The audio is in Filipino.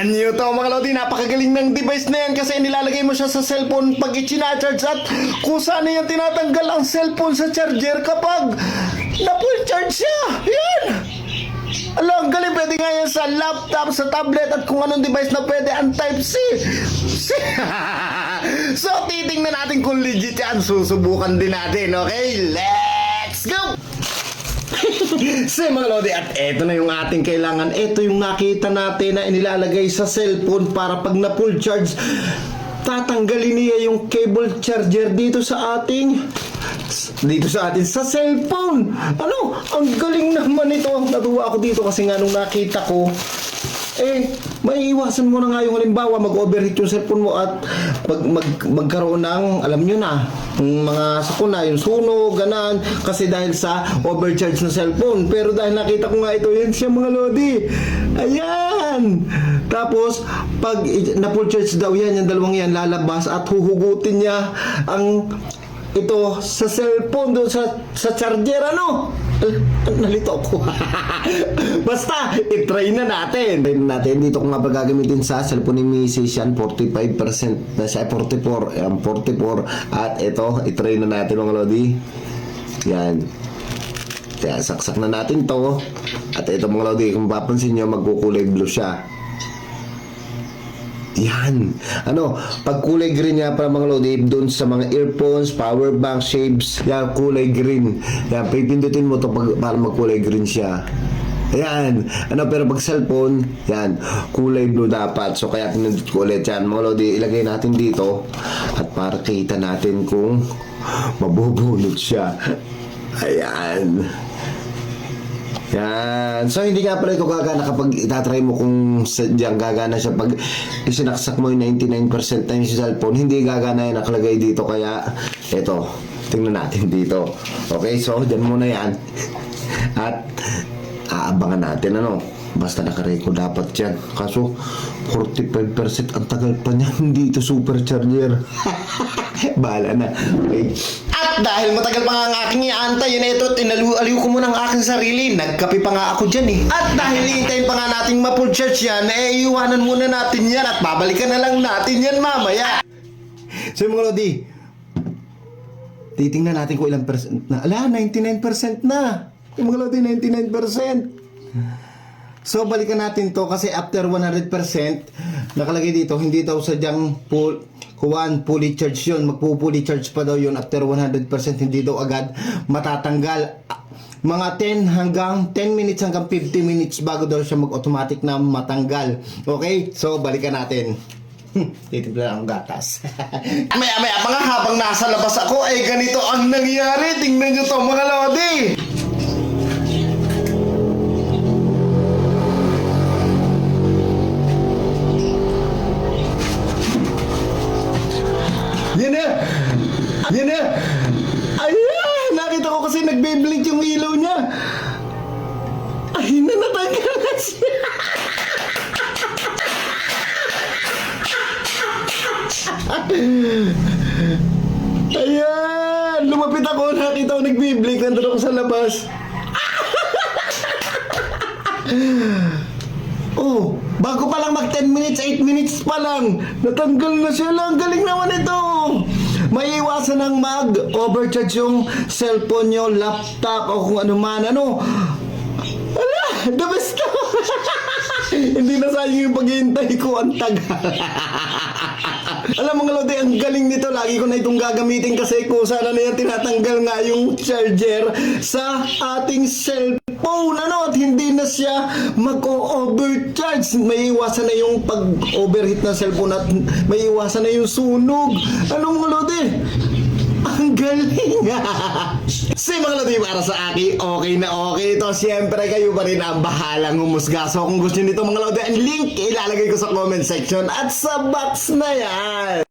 Brand new to mga lodi, napakagaling ng device na yan kasi nilalagay mo siya sa cellphone pag i-charge at kung saan yan tinatanggal ang cellphone sa charger kapag na-full charge siya. Yan! Alam, galing, pwede nga yan sa laptop, sa tablet at kung anong device na pwede ang Type-C. So, titingnan natin kung legit yan. Susubukan din natin, okay? Let's go! So mga lodi, at eto na yung ating kailangan. Eto yung nakita natin na inilalagay sa cellphone para pag na full charge, tatanggalin niya yung cable charger dito sa ating sa cellphone. Ano? Ang galing naman ito. Natuwa ako dito kasi nga nung nakita ko, maiiwasan mo na nga yung halimbawa mag-overheat yung cellphone mo at magkaroon ng, alam nyo na, yung mga sakuna, yung sunog, ganan, kasi dahil sa overcharge na cellphone. Pero dahil nakita ko nga ito, yan siya mga lodi. Ayan! Tapos, pag na-full charge daw yan, yung dalawang yan lalabas at huhugutin niya ang ito sa cellphone doon sa charger, ano? Nalito ako. Basta, itry na natin. Dito ko nga gagamitin sa cellphone ni Mrs. Yan, 45% na siya, 44. Yan, 44. At ito, itry na natin mga lodi. Yan. Kaya saksak na natin to. At ito mga lodi, kung papansin nyo, magkukulay blue siya. Yan. Ano, pag kulay green niya para mga lodi, doon sa mga earphones, power bank, shapes, yan, kulay green. Yan, pipindutin mo to para magkulay green siya. Ayan. Ano, pero pag cellphone, yan, kulay blue dapat. So, kaya pinindot ko ulit yan. Mga lodi, ilagay natin dito. At para kita natin kung mabubunot siya. Ayan. Yan. So, hindi nga pala ito gagana kapag itatry mo kung diyan gagana siya. Pag isinaksak mo yung 99% na yung cellphone, hindi gagana yan nakalagay dito. Kaya, ito, tingnan natin dito. Okay, so, dyan muna yan. At, aabangan natin, ano. Basta nakarecord dapat yan. Kaso, 45% ang tagal pa niya. Hindi ito supercharger. Bahala na. Okay. At dahil matagal pa nga ang aking iantay, yun ito, tinaliw ko muna ang aking sarili. Nagkape pa nga ako dyan eh. At dahil iintayin pa nga nating ma-full charge yan, iwanan muna natin yan at babalikan na lang natin yan mamaya. So mga lodi, titingnan natin kung ilang percent na. Ala, 99% na. Yung mga lodi, 99%. So balikan natin to kasi after 100% nakalagay dito, hindi daw sadyang fully charge yun. Magpo-fully charge pa daw yun after 100%, hindi daw agad matatanggal. Mga 10 minutes hanggang 50 minutes bago daw siya mag-automatic na matanggal. Okay? So balikan natin. Titimpla ang gatas. Maya-maya pa nga habang nasa labas ako, ganito ang nangyari. Tingnan nyo to mga lodi. Yan na! Ayan! Nakita ko kasi nagbe-blink yung ilaw niya. Ay, natanggal na siya. Ayan! Lumapit ako, nakita ko nagbe-blink. Nandun ako sa labas. Oh, bago pa lang mag 10 minutes, 8 minutes pa lang, natanggal na siya lang. Galing naman ito. May iwasan ng mag-overcharge yung cellphone nyo, laptop, o kung ano man. Ano? Ala, the best na. Hindi na sayang yung paghihintay ko. Ang tagal. Alam mga lodi, ang galing nito. Lagi ko na itong gagamitin kasi kung sana na yan tinatanggal nga yung charger sa ating cellphone. Ano? At hindi na siya mag-overcharge. May iwasan na yung pag-overheat ng cellphone at may iwasan na yung sunog. Ano mga lodi? Ang galing. Mga lodi, para sa akin, okay na okay ito. Siyempre, kayo pa rin ang bahalang humusga. So, kung gusto nyo nito mga lodi, ang link ilalagay ko sa comment section at sa box na yan.